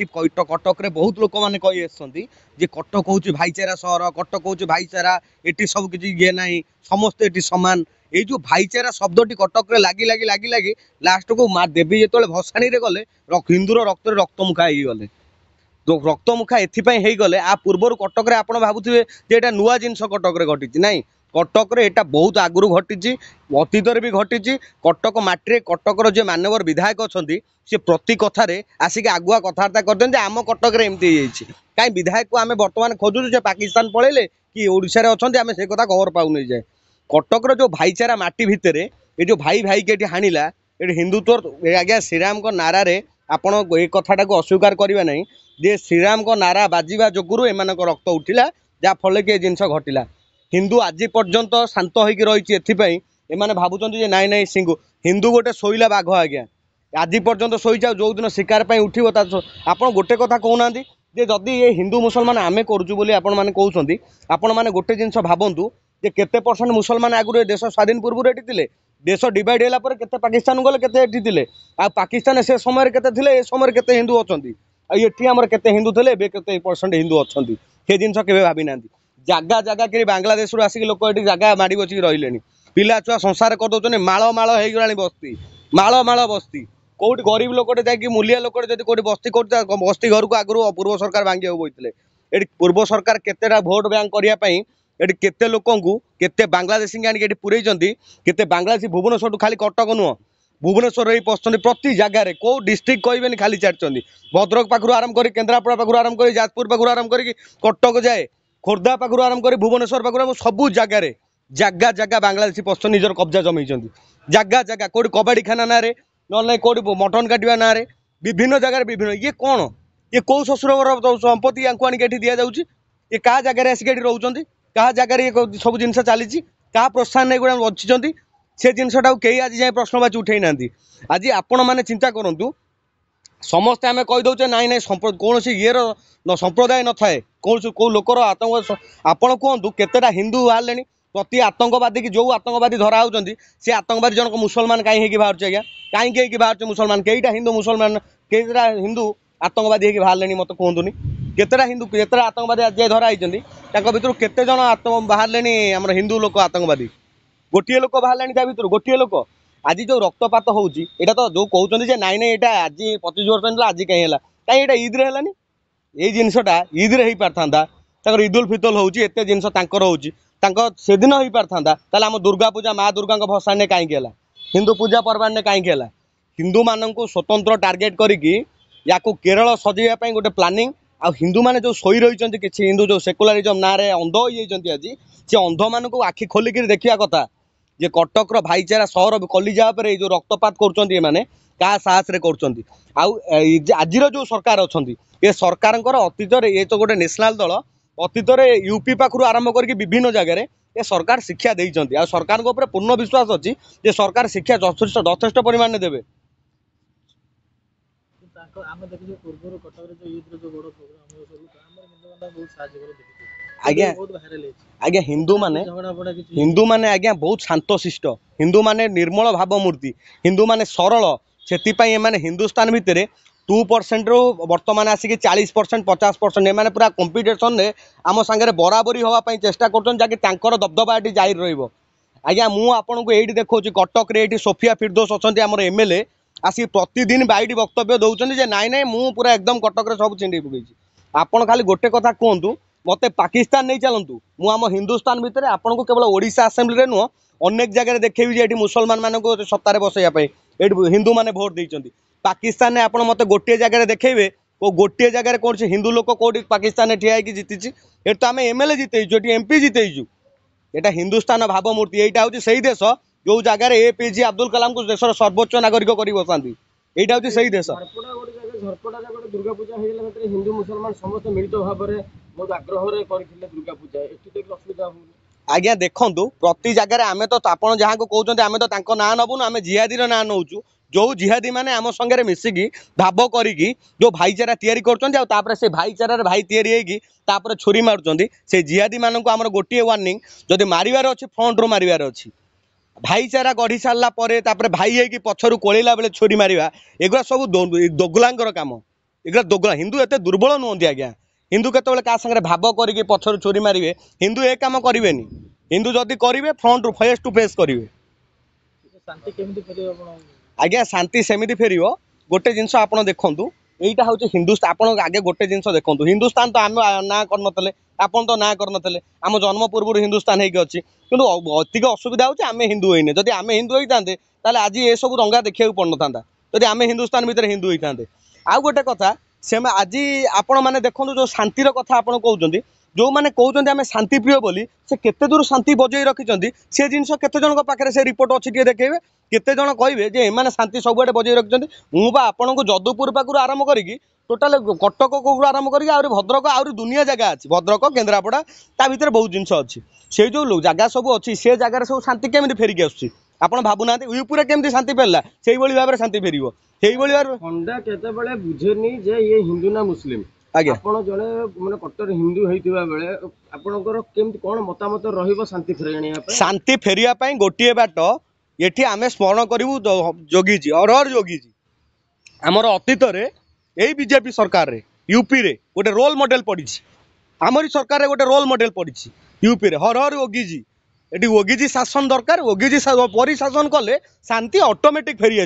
कटक रे बहुत लोक मैंने कही आसछन्ती जे कटक हूँ भाईचारा सहर कटक हूँ भाईचारा एटी सब किसी ये ना समस्ते एटी सामान ये जो भाईचारा शब्द कटक रे लगी लगी लगी लगी लास्ट को माँ देवी जो भसाणी गले हिंदूर रक्त रक्तमुखा हो गले तो रक्तमुखा एथपाई गले आ पूर्वर कटक रे आपण भावुथिबे जे एटा नुआ जिनस कटक रे घटी नाई कटक रे एटा बहुत आगुरी घटी अतीत भी घटी कटक माटी कटकर जो मानवर विधायक अच्छा सी प्रति कथार आसिक आगुआ कथबार्ता करते आम कटक रे एमती कहीं विधायक को आम बर्तमान खोजुचु जे पाकिस्तान पलैले कि ओडिशा रे अच्छा आम से कथा खबर पाऊनी जाए कटक जो भाईचारा माटी भितर ये जो भाई भाई के हाणिला ये हिंदुत्व आज्ञा श्रीराम को नारे आपण ये कथाटा को अस्वीकार करवा ना जे श्रीराम को नारा बाजिबा जोगुरु एमानक रक्त उठिला जाफल कि जिनस घटिला हिंदू आज पर्यंत शांत होइकी रही एथिपाई एमाने भाबुचंती जे नाई नाई सिंगु हिंदू गोटे शोइला बाघ आज्ञा आज पर्यंत शोचा जो दिन शिकार उठिब आपड़ गोटे कथा कहूना जे जदि ये हिंदू मुसलमान आमे करूचु बोली आपण माने कहउछंती आपण माने गोटे जिनस भाबंतु जे केते परसेंट मुसलमान आगुरे देश स्वाधीन पूर्व एटी थिले देश डिवाइड होला पर केते पाकिस्तान गले केते एटी थिले आ पाकिस्तान से समय केते थिले ए समय केते हिंदू अछंती आ एठी हमर केते हिंदू थिले बे केते परसेंट हिंदू अछंती हे जिनस केबे भाबी नांती जागा जागा के बांग्लादेश रु आसिक लोक एटी जागा माडी बची रहिलेनी पिला छुआ संसार कर दउछने माळ माळ हे गलानी बस्ती माळ माळ बस्ती कोट गरीब लोकटे जाकि मूलिया लोकटे जदि कोट बस्ती कोट बस्ती घर को आगु पूर्व सरकार भांगी बोलते ये पूर्व सरकार केतेटा भोट बैंक करने ये केते लोकंकु केते बांग्लादेशी आनिक पुरई केते बांग्लादेशी भुवनेश्वर खाली कटक नुह भुवनेश्वर ही पशुंट प्रति जगार कौ डिस्ट्रिक्ट कहबेनि खाली छाड़ी भद्रक पाखु आरंभ कर केन्द्रापड़ा पाखु आरंभ कर जाजपुर पाखु आरंभ कर कटक जाए खोर्धा पाखु आरंभ कर भुवनेश्वर पाखु सबू जगार जगह जगह बांग्लादेशी पशु निजर कब्जा जमई जगह जगह कौट कबाड़ी खाना ना ना कौट मटन काटा ना विभिन्न जगह विभिन्न ये कौन ये कौ शशुर संपत्ति या आनिक दि जाऊँगी ये क्या जगह आसिक रोच क्या जगह ये सब जिन चली क्या प्रोत्साहन नहीं गुड़ा अच्छी से जिनसा कई आज जाए प्रश्नवाची उठे ना आज आपण मैंने चिंता करूँ समस्ते आम कहीदे नाई ना कौन ये संप्रदाय न थाए कौन कौ लोकर आतंक आपण कहतु केतेटा हिंदू बाहर प्रति आतंकवादी की जो आतंकवादी धरा होती सी आतंकवादी जनक मुसलमान कहीं बाहर आज्ञा कहीं बाहर मुसलमान कईटा हिंदू मुसलमान कईटा हिंदू आतंकवादी होगी बाहर मत कहतुनि केतेटा हिंदू केतेटा आतंकवादी आज धरा होती भर केते जन बाहर आम हिंदू लोक आतंकवादी गोटे लोक बाहर भर गोटे लोक आज जो रक्तपात होउची एटा तो जो कहते नाई नाई एटा आज 25 वर्ष आज कहीं कहीं एटा ईद रे हेलानी ये जिनसटा ईद रे ही पारथांदा ईद उल फितर होउची एते जिनस तांकर होउची से दिन हो पारथा आम दुर्गा पूजा माँ दुर्गा भसाणी कहीं हिंदू पूजा पर्व कहीं हिंदू मान स्वतंत्र टार्गेट करी या केरल सजेवाई गोटे प्लानिंग आ हिंदू मैंने जो शोई रही किसी हिंदू जो सेकुलारिजम ना अंध हो आज से अंध मान को आखि खोलिक देखा कथा जे कटक भाईचारा सहर कलिजा जो रक्तपात कर साहस आज जो सरकार अच्छा ये सरकार अतीत ये तो गोटे नेशनल दल अतीत यूपी पाखु आरंभ करके विभिन्न जगह ये सरकार शिक्षा देइचंती आ सरकार को ऊपर पूर्ण विश्वास अच्छी जे सरकार शिक्षा यथेष्ट परिमाण देवे आज्ञा आज्ञा हिंदू माने आज्ञा बहुत शांतशिष्ट हिंदू माने निर्मल भावमूर्ति हिंदू माने सरल से हिंदुस्तान भितर 2% रु बर्तमान आसिक 40% 50% एमाने पूरा कंपटीशन में आम सांगे बराबरी होगापाई चेष्टा कर दबदबा ये जाहिर रज्ञा मु आपन को ये देखा कटक रे सोफिया फिरदोस अच्छा आम एमएलए आसिक प्रतिदिन बाइट वक्तव्य दौरान जे नाई नाई मु पूरा एकदम कटक सब छिंडी पकई आपन खाली गोटे कथा कहतु मत पाकिस्तान नहीं चलतु मु आम हिंदुस्तान भितर आपन को केवल ओडिशा असेंबली नुह अनेक जगह देखी मुसलमान मान सत्तार बसैया हिंदू मैंने भोट देते पाकिस्तान में आप मत गोटे जगह देखेबे को गोटे जगह कौन से हिंदू लोक कौटी पाकिस्तान में ठिया जीति ये तो आम एमएलए जीतेजु ये एमपी जीतेजु यहाँ हिंदुस्तान भावमूर्ति यहाँ हूँ से देश जो जगार एपीजे अब्दुल कलाम को देशर सर्वोच्च नागरिक कर बसाती यहाँ हूँ से देश दुर्गा पूजा हिंदू मुसलमान समस्त मिलित भाव में बहुत आग्रह दुर्गा पूजा असुविधा आज्ञा देखु प्रति जगह आम तो आप जहाँ को कहते आम तो ना नबुन आम जिहादी ना नौचु जो जिहादी मैंने आम संगे मिसिकी भाव करी जो भाईचारा तैयारी कर से भाईचार भाई तैयारी छुरी मारुंट से जिहादी मान को आम गोटे वार्निंग जदि मारिबार अच्छी फ्रंट रू मारिबार अच्छी भाईचारा गढ़ी सारापर भाई है पछरू कोला बेले छुरी मार एगुरा सब दोगुलांगर कम ଏଗୁଡ଼ା ଦୋଗଳା ହିନ୍ଦୁ ଏତେ ଦୁର୍ବଳ ନୁହନ୍ତି ଆଜ୍ଞା। ହିନ୍ଦୁ କେତେବେଳେ କାହା ସାଙ୍ଗରେ ଭାବ କରିକି ପଛରୁ ଚୋରି ମାରିବେ ହିନ୍ଦୁ ଏ କାମ କରିବେନି। ହିନ୍ଦୁ ଯଦି କରିବେ ଫ୍ରଣ୍ଟରୁ ଫେସ୍ ଟୁ ଫେସ୍ କରିବେ। ଶାନ୍ତି କେମିତି ଫେରିବ ଆପଣ? ଆଜ୍ଞା ଶାନ୍ତି ସେମିତି ଫେରିବ। ଗୋଟେ ଜିନିଷ ଆପଣ ଦେଖନ୍ତୁ, ଏଇଟା ହଉଛି ହିନ୍ଦୁସ୍ତାନ। ଆପଣ ଆଗେ ଗୋଟେ ଜିନିଷ ଦେଖନ୍ତୁ, ହିନ୍ଦୁସ୍ତାନ ତ ଆମେ ନାଁ କରିନଥିଲେ, ଆପଣ ତ ନାଁ କରିନଥିଲେ। ଆମ ଜନ୍ମ ପୂର୍ବରୁ ହିନ୍ଦୁସ୍ତାନ ହେଇକି ଅଛି, କିନ୍ତୁ ଅଧିକ ଅସୁବିଧା ହଉଛି ଆମେ ହିନ୍ଦୁ ହେଇନେ। ଯଦି ଆମେ ହିନ୍ଦୁ ହେଇଥାନ୍ତେ ତାହେଲେ ଆଜି ଏସବୁ ଦଙ୍ଗା ଦେଖିବାକୁ ପଡ଼ିନଥାନ୍ତା, ଯଦି ଆମେ ହିନ୍ଦୁସ୍ତାନ ଭିତରେ ହିନ୍ଦୁ ହେଇଥାନ୍ତେ। ଆଉ ଗୋଟେ କଥା, ଆଜି ଆପଣ ମାନେ ଦେଖନ୍ତୁ ଯୋଉ ଶାନ୍ତିର କଥା ଆପଣ କହୁଛନ୍ତି, ଯୋଉମାନେ କହୁଛନ୍ତି ଆମେ ଶାନ୍ତି ପ୍ରିୟ ବୋଲି, ସେ କେତେ ଦୂର ଶାନ୍ତି ବଜେଇ ରଖିଛନ୍ତି ସେ ଜିନିଷ କେତେ ଜଣଙ୍କ ପାଖରେ ସେ ରିପୋର୍ଟ ଅଛି ଟିକେ ଦେଖେଇବେ। କେତେ ଜଣ କହିବେ ଯେ ଏମାନେ ଶାନ୍ତି ସବୁଆଡେ ବଜେଇ ରଖିଛନ୍ତି? ମୁଁ ବା ଆପଣଙ୍କୁ ଯଦୁପୁର ପାଖରୁ ଆରମ୍ଭ କରିକି ଟୋଟାଲ କଟକକୁ ଆରମ୍ଭ କରିକି ଆହୁରି ଭଦ୍ରକ, ଆହୁରି ଦୁନିଆ ଜାଗା ଅଛି, ଭଦ୍ରକ କେନ୍ଦ୍ରାପଡ଼ା, ତା ଭିତରେ ବହୁତ ଜିନିଷ ଅଛି। ସେଇ ଯୋଉ ଜାଗା ସବୁ ଅଛି ସେ ଜାଗାରେ ସବୁ ଶାନ୍ତି କେମିତି ଫେରିକି ଆସୁଛି ଆପଣ ଭାବୁନାହାନ୍ତି? ୟୁପିରେ କେମିତି ଶାନ୍ତି ଫେରିଲା, ସେଇଭଳି ଭାବରେ ଶାନ୍ତି ଫେରିବ। ସେଇଭଳି ଭାବରେ ଖଣ୍ଡା କେତେବେଳେ ବୁଝେନି ଯେ ଇଏ ହିନ୍ଦୁ ନା ମୁସଲିମ। ଆଜ୍ଞା ଆପଣ ଜଣେ ମାନେ କଟ୍ଟର ହିନ୍ଦୁ ହେଇଥିବା ବେଳେ ଆପଣଙ୍କର କେମିତି କଣ ମତାମତ ରହିବ ଶାନ୍ତି ଫେରାଇ ଆଣିବା ପାଇଁ? ଶାନ୍ତି ଫେରିବା ପାଇଁ ଗୋଟିଏ ବାଟ, ଏଠି ଆମେ ସ୍ମରଣ କରିବୁ ଯୋଗୀଜୀ, ଅରହର ଯୋଗୀଜୀ। ଆମର ଅତୀତରେ ଏଇ ବିଜେପି ସରକାରରେ ୟୁପିରେ ଗୋଟେ ରୋଲ ମଡେଲ ପଡ଼ିଛି, ଆମରି ସରକାରରେ ଗୋଟେ ରୋଲ ମଡେଲ ପଡ଼ିଛି ୟୁପିରେ, ହର ହର ଯୋଗୀଜୀ। ଏଠି ଯୋଗୀଜୀ ଶାସନ ଦରକାର, ଯୋଗୀଜୀ ପରି ଶାସନ କଲେ ଶାନ୍ତି ଅଟୋମେଟିକ ଫେରି